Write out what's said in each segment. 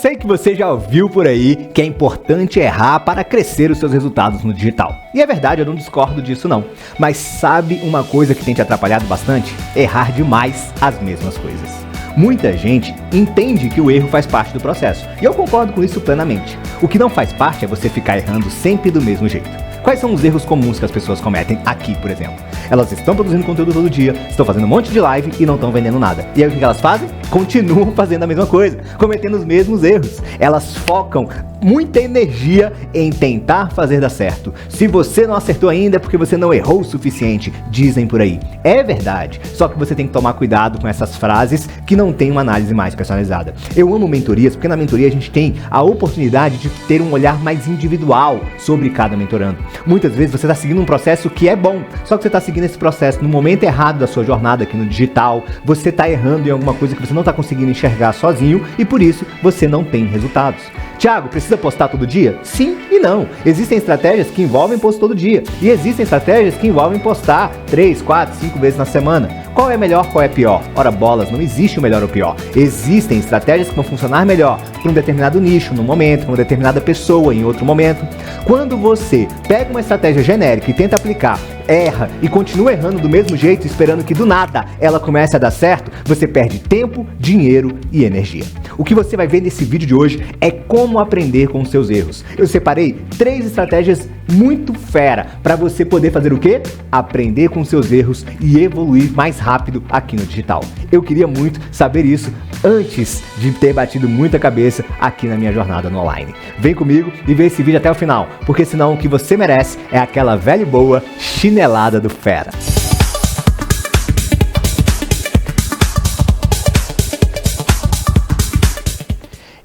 sei que você já ouviu por aí que é importante errar para crescer os seus resultados no digital. E é verdade, eu não discordo disso não. Mas sabe uma coisa que tem te atrapalhado bastante? Errar demais as mesmas coisas. Muita gente entende que o erro faz parte do processo. E eu concordo com isso plenamente. O que não faz parte é você ficar errando sempre do mesmo jeito. Quais são os erros comuns que as pessoas cometem aqui, por exemplo? Elas estão produzindo conteúdo todo dia, estão fazendo um monte de live e não estão vendendo nada. E aí o que elas fazem? Continuam fazendo a mesma coisa, cometendo os mesmos erros. Elas focam muita energia em tentar fazer dar certo. Se você não acertou ainda é porque você não errou o suficiente, dizem por aí. É verdade, só que você tem que tomar cuidado com essas frases que não tem uma análise mais personalizada. Eu amo mentorias, porque na mentoria a gente tem a oportunidade de ter um olhar mais individual sobre cada mentorando. Muitas vezes você está seguindo um processo que é bom, só que você está seguindo esse processo no momento errado da sua jornada aqui no digital, você está errando em alguma coisa que você não está conseguindo enxergar sozinho e por isso você não tem resultados. Tiago, precisa postar todo dia? Sim e não. Existem estratégias que envolvem post todo dia e existem estratégias que envolvem postar 3, 4, 5 vezes na semana. Qual é melhor, qual é pior? Ora bolas, não existe o melhor ou pior. Existem estratégias que vão funcionar melhor para um determinado nicho no momento, para uma determinada pessoa em outro momento. Quando você pega uma estratégia genérica e tenta aplicar, erra e continua errando do mesmo jeito, esperando que do nada ela comece a dar certo, você perde tempo, dinheiro e energia. O que você vai ver nesse vídeo de hoje é como aprender com os seus erros. Eu separei 3 estratégias muito fera para você poder fazer o quê? Aprender com os seus erros e evoluir mais rápido aqui no digital. Eu queria muito saber isso antes de ter batido muita cabeça aqui na minha jornada no online. Vem comigo e vê esse vídeo até o final, porque senão o que você merece é aquela velha e boa chinelada do fera.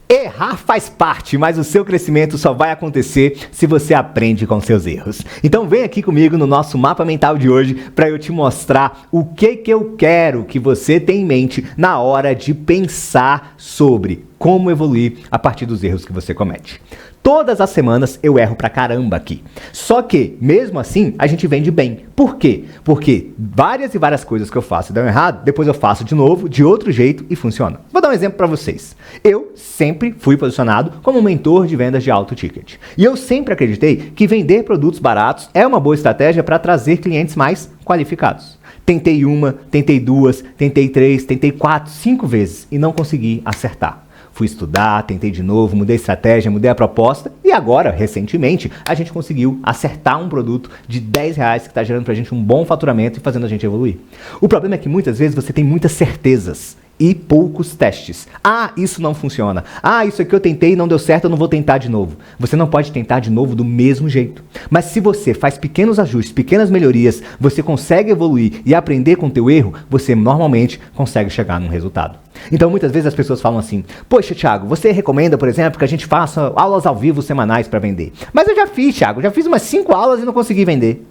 Errar faz parte, mas o seu crescimento só vai acontecer se você aprende com seus erros. Então vem aqui comigo no nosso mapa mental de hoje para eu te mostrar o que eu quero que você tenha em mente na hora de pensar sobre como evoluir a partir dos erros que você comete. Todas as semanas eu erro pra caramba aqui. Só que, mesmo assim, a gente vende bem. Por quê? Porque várias e várias coisas que eu faço dão errado, depois eu faço de novo, de outro jeito e funciona. Vou dar um exemplo pra vocês. Eu sempre fui posicionado como um mentor de vendas de alto ticket. E eu sempre acreditei que vender produtos baratos é uma boa estratégia para trazer clientes mais qualificados. Tentei uma, tentei duas, tentei 3, tentei 4, 5 vezes e não consegui acertar. Fui estudar, tentei de novo, mudei a estratégia, mudei a proposta e agora, recentemente, a gente conseguiu acertar um produto de R$10 que está gerando pra gente um bom faturamento e fazendo a gente evoluir. O problema é que muitas vezes você tem muitas certezas e poucos testes. Ah, isso não funciona. Ah, isso aqui eu tentei e não deu certo, eu não vou tentar de novo. Você não pode tentar de novo do mesmo jeito. Mas se você faz pequenos ajustes, pequenas melhorias, você consegue evoluir e aprender com o teu erro, você normalmente consegue chegar num resultado. Então muitas vezes as pessoas falam assim: poxa, Thiago, você recomenda, por exemplo, que a gente faça aulas ao vivo semanais para vender? Mas eu já fiz, Thiago, já fiz umas 5 aulas e não consegui vender.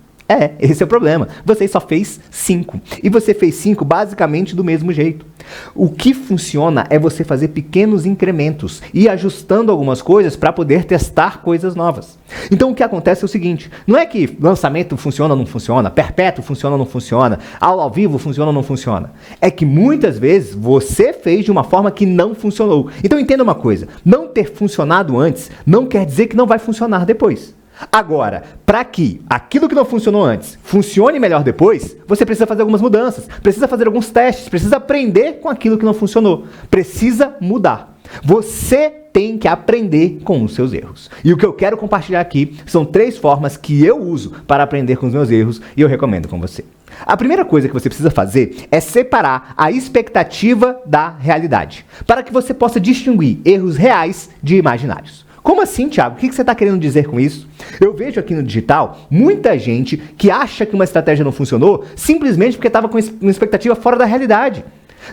Esse é o problema. Você só fez 5. E você fez 5 basicamente do mesmo jeito. O que funciona é você fazer pequenos incrementos e ajustando algumas coisas para poder testar coisas novas. Então o que acontece é o seguinte: não é que lançamento funciona ou não funciona, perpétuo funciona ou não funciona, aula ao vivo funciona ou não funciona. É que muitas vezes você fez de uma forma que não funcionou. Então entenda uma coisa: não ter funcionado antes não quer dizer que não vai funcionar depois. Agora, para que aquilo que não funcionou antes funcione melhor depois, você precisa fazer algumas mudanças, precisa fazer alguns testes, precisa aprender com aquilo que não funcionou, precisa mudar. Você tem que aprender com os seus erros. E o que eu quero compartilhar aqui são 3 formas que eu uso para aprender com os meus erros e eu recomendo com você. A primeira coisa que você precisa fazer é separar a expectativa da realidade, para que você possa distinguir erros reais de imaginários. Como assim, Thiago? O que você está querendo dizer com isso? Eu vejo aqui no digital muita gente que acha que uma estratégia não funcionou simplesmente porque estava com uma expectativa fora da realidade.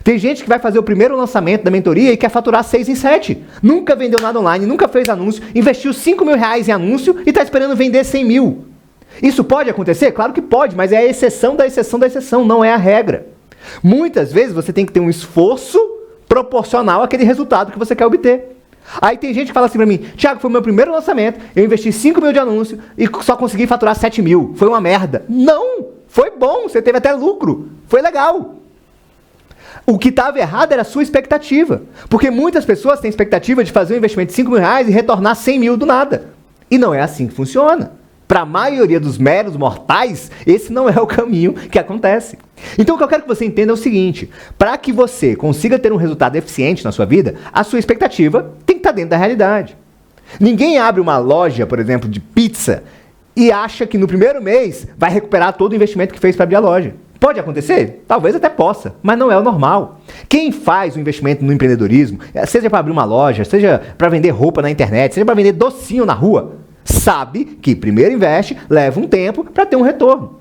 Tem gente que vai fazer o primeiro lançamento da mentoria e quer faturar 6 em 7. Nunca vendeu nada online, nunca fez anúncio, investiu R$5.000 em anúncio e está esperando vender 100 mil. Isso pode acontecer? Claro que pode, mas é a exceção da exceção da exceção, não é a regra. Muitas vezes você tem que ter um esforço proporcional àquele resultado que você quer obter. Aí tem gente que fala assim pra mim: Thiago, foi o meu primeiro lançamento, eu investi 5 mil de anúncio e só consegui faturar 7 mil. Foi uma merda. Não! Foi bom, você teve até lucro. Foi legal. O que estava errado era a sua expectativa. Porque muitas pessoas têm expectativa de fazer um investimento de 5 mil reais e retornar 100 mil do nada. E não é assim que funciona. Para a maioria dos meros mortais, esse não é o caminho que acontece. Então o que eu quero que você entenda é o seguinte: para que você consiga ter um resultado eficiente na sua vida, a sua expectativa tem que estar dentro da realidade. Ninguém abre uma loja, por exemplo, de pizza e acha que no primeiro mês vai recuperar todo o investimento que fez para abrir a loja. Pode acontecer? Talvez até possa, mas não é o normal. Quem faz o investimento no empreendedorismo, seja para abrir uma loja, seja para vender roupa na internet, seja para vender docinho na rua, sabe que primeiro investe, leva um tempo para ter um retorno.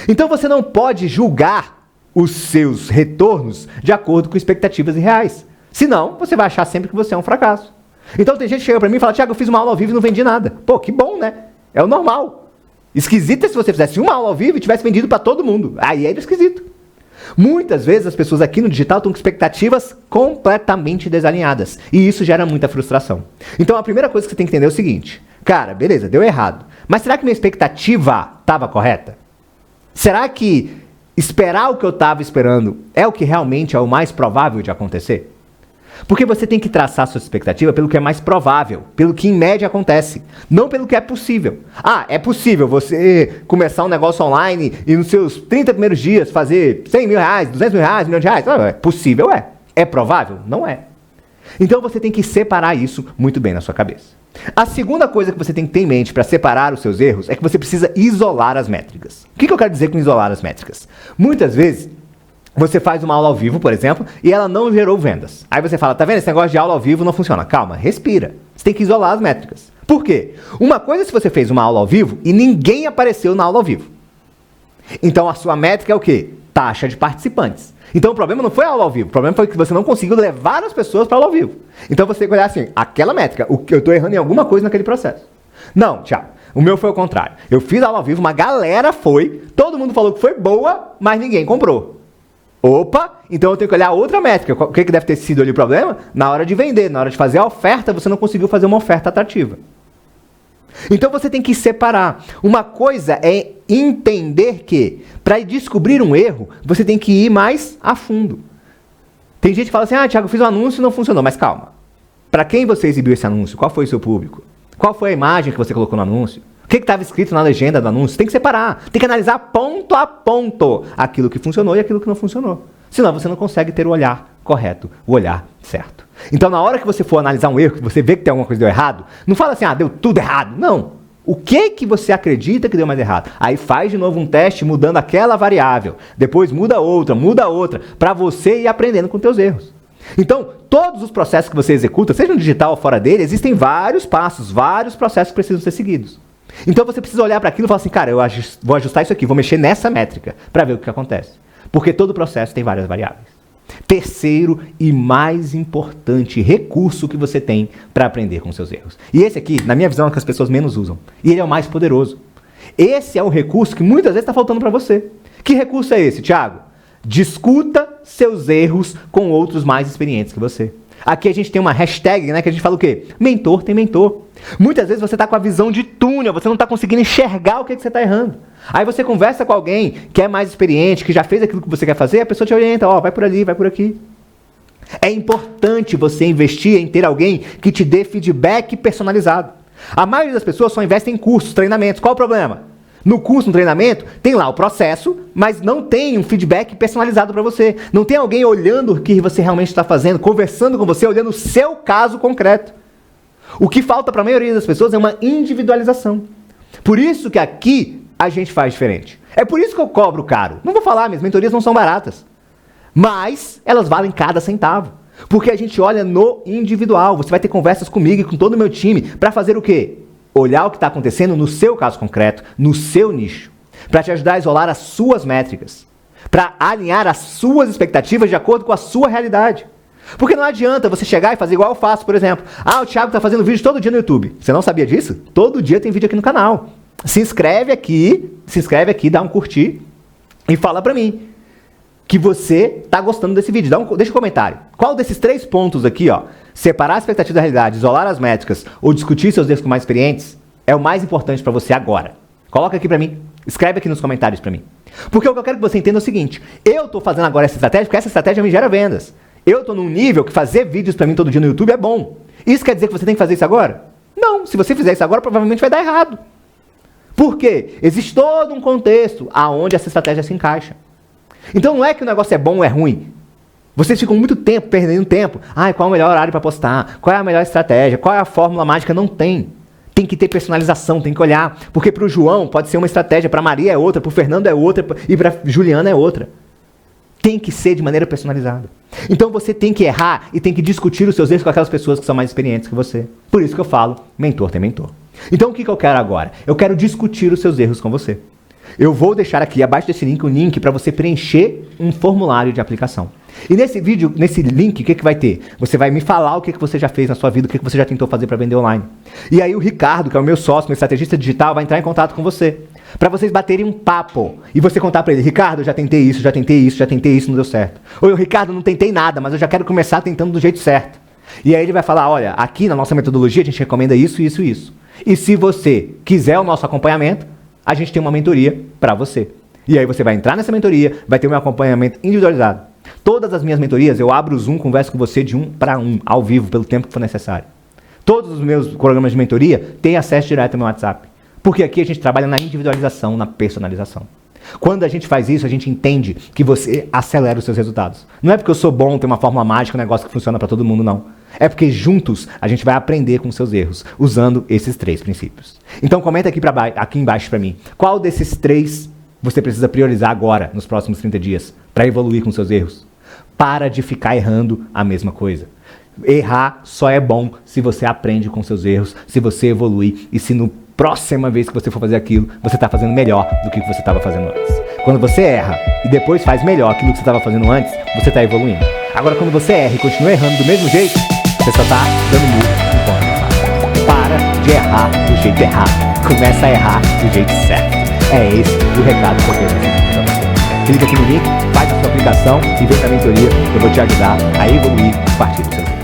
Então você não pode julgar os seus retornos de acordo com expectativas reais. Senão, você vai achar sempre que você é um fracasso. Então tem gente que chega para mim e fala: Thiago, eu fiz uma aula ao vivo e não vendi nada. Pô, que bom, né? É o normal. Esquisito é se você fizesse uma aula ao vivo e tivesse vendido para todo mundo. Aí é esquisito. Muitas vezes as pessoas aqui no digital estão com expectativas completamente desalinhadas. E isso gera muita frustração. Então a primeira coisa que você tem que entender é o seguinte: cara, beleza, deu errado. Mas será que minha expectativa estava correta? Será que esperar o que eu estava esperando é o que realmente é o mais provável de acontecer? Porque você tem que traçar sua expectativa pelo que é mais provável, pelo que em média acontece, não pelo que é possível. Ah, é possível você começar um negócio online e nos seus 30 primeiros dias fazer 100 mil reais, 200 mil reais, 1 milhão de reais? É possível, é. É provável? Não é. Então você tem que separar isso muito bem na sua cabeça. A segunda coisa que você tem que ter em mente para separar os seus erros é que você precisa isolar as métricas. O que eu quero dizer com isolar as métricas? Muitas vezes você faz uma aula ao vivo, por exemplo, e ela não gerou vendas. Aí você fala: tá vendo, esse negócio de aula ao vivo não funciona. Calma, respira. Você tem que isolar as métricas. Por quê? Uma coisa é se você fez uma aula ao vivo e ninguém apareceu na aula ao vivo. Então a sua métrica é o quê? Taxa de participantes. Então o problema não foi a aula ao vivo, o problema foi que você não conseguiu levar as pessoas para a aula ao vivo. Então você tem que olhar assim: aquela métrica, eu estou errando em alguma coisa naquele processo. Não, Thiago, o meu foi o contrário. Eu fiz a aula ao vivo, uma galera foi, todo mundo falou que foi boa, mas ninguém comprou. Opa, então eu tenho que olhar outra métrica. O que deve ter sido ali o problema? Na hora de vender, na hora de fazer a oferta, você não conseguiu fazer uma oferta atrativa. Então você tem que separar. Uma coisa é entender que, para descobrir um erro, você tem que ir mais a fundo. Tem gente que fala assim: ah, Thiago, eu fiz um anúncio e não funcionou. Mas calma. Para quem você exibiu esse anúncio? Qual foi o seu público? Qual foi a imagem que você colocou no anúncio? O que estava escrito na legenda do anúncio? Tem que separar. Tem que analisar ponto a ponto aquilo que funcionou e aquilo que não funcionou. Senão você não consegue ter o olhar correto, o olhar certo. Então na hora que você for analisar um erro, que você vê que tem alguma coisa que deu errado, não fala assim: ah, deu tudo errado. Não. O que você acredita que deu mais errado? Aí faz de novo um teste mudando aquela variável. Depois muda outra, para você ir aprendendo com teus erros. Então, todos os processos que você executa, seja no digital ou fora dele, existem vários passos, vários processos que precisam ser seguidos. Então você precisa olhar para aquilo e falar assim: cara, eu vou ajustar isso aqui, vou mexer nessa métrica para ver o que acontece. Porque todo processo tem várias variáveis. Terceiro e mais importante recurso que você tem para aprender com seus erros. E esse aqui, na minha visão, é o que as pessoas menos usam. E ele é o mais poderoso. Esse é um recurso que muitas vezes está faltando para você. Que recurso é esse, Thiago? Discuta seus erros com outros mais experientes que você. Aqui a gente tem uma hashtag, né, que a gente fala o quê? Mentor tem mentor. Muitas vezes você está com a visão de túnel, você não está conseguindo enxergar o que você está errando. Aí você conversa com alguém que é mais experiente, que já fez aquilo que você quer fazer, a pessoa te orienta: ó, vai por ali, vai por aqui. É importante você investir em ter alguém que te dê feedback personalizado. A maioria das pessoas só investe em cursos, treinamentos. Qual o problema? No curso, no treinamento, tem lá o processo, mas não tem um feedback personalizado para você. Não tem alguém olhando o que você realmente está fazendo, conversando com você, olhando o seu caso concreto. O que falta para a maioria das pessoas é uma individualização. Por isso que aqui a gente faz diferente. É por isso que eu cobro caro. Não vou falar, minhas mentorias não são baratas. Mas elas valem cada centavo. Porque a gente olha no individual. Você vai ter conversas comigo e com todo o meu time para fazer o quê? Olhar o que está acontecendo no seu caso concreto, no seu nicho, para te ajudar a isolar as suas métricas, para alinhar as suas expectativas de acordo com a sua realidade. Porque não adianta você chegar e fazer igual eu faço, por exemplo. Ah, o Thiago está fazendo vídeo todo dia no YouTube. Você não sabia disso? Todo dia tem vídeo aqui no canal. Se inscreve aqui, dá um curtir e fala para mim que você está gostando desse vídeo. Deixa um comentário. Qual desses 3 pontos aqui, ó, separar a expectativa da realidade, isolar as métricas ou discutir seus erros com mais experientes, é o mais importante para você agora? Coloca aqui para mim. Escreve aqui nos comentários pra mim. Porque o que eu quero que você entenda é o seguinte, eu tô fazendo agora essa estratégia porque essa estratégia me gera vendas. Eu tô num nível que fazer vídeos pra mim todo dia no YouTube é bom. Isso quer dizer que você tem que fazer isso agora? Não, se você fizer isso agora, provavelmente vai dar errado. Por quê? Existe todo um contexto aonde essa estratégia se encaixa. Então não é que o negócio é bom ou é ruim. Vocês ficam muito tempo perdendo tempo. Qual é o melhor horário para postar? Qual é a melhor estratégia? Qual é a fórmula mágica? Não tem. Tem que ter personalização, tem que olhar. Porque para o João pode ser uma estratégia, para Maria é outra, para o Fernando é outra e para Juliana é outra. Tem que ser de maneira personalizada. Então você tem que errar e tem que discutir os seus erros com aquelas pessoas que são mais experientes que você. Por isso que eu falo, mentor tem mentor. Então o que eu quero agora? Eu quero discutir os seus erros com você. Eu vou deixar aqui abaixo desse link um link para você preencher um formulário de aplicação. E nesse vídeo, nesse link, o que vai ter? Você vai me falar o que você já fez na sua vida, o que você já tentou fazer para vender online. E aí o Ricardo, que é o meu sócio, meu estrategista digital, vai entrar em contato com você. Para vocês baterem um papo. E você contar para ele, Ricardo, eu já tentei isso, já tentei isso, já tentei isso, não deu certo. Ou eu, Ricardo, não tentei nada, mas eu já quero começar tentando do jeito certo. E aí ele vai falar, olha, aqui na nossa metodologia a gente recomenda isso, isso e isso. E se você quiser o nosso acompanhamento, a gente tem uma mentoria para você. E aí você vai entrar nessa mentoria, vai ter um acompanhamento individualizado. Todas as minhas mentorias, eu abro o Zoom, converso com você de 1 para 1, ao vivo, pelo tempo que for necessário. Todos os meus programas de mentoria têm acesso direto ao meu WhatsApp. Porque aqui a gente trabalha na individualização, na personalização. Quando a gente faz isso, a gente entende que você acelera os seus resultados. Não é porque eu sou bom, tem uma fórmula mágica, um negócio que funciona para todo mundo, não. É porque juntos a gente vai aprender com os seus erros, usando esses 3 princípios. Então comenta aqui embaixo para mim, qual desses 3 você precisa priorizar agora, nos próximos 30 dias, para evoluir com seus erros. Para de ficar errando a mesma coisa. Errar só é bom se você aprende com seus erros, se você evolui e se no próxima vez que você for fazer aquilo, você está fazendo melhor do que você estava fazendo antes. Quando você erra e depois faz melhor aquilo que você estava fazendo antes, você está evoluindo. Agora, quando você erra e continua errando do mesmo jeito, você só está dando murro em ponta. Para de errar do jeito errado. Começa a errar do jeito certo. É esse o recado que eu quero dizer para você. Clica aqui no link, faz a sua aplicação e vem para a mentoria. Eu vou te ajudar a evoluir a partir do seu jeito.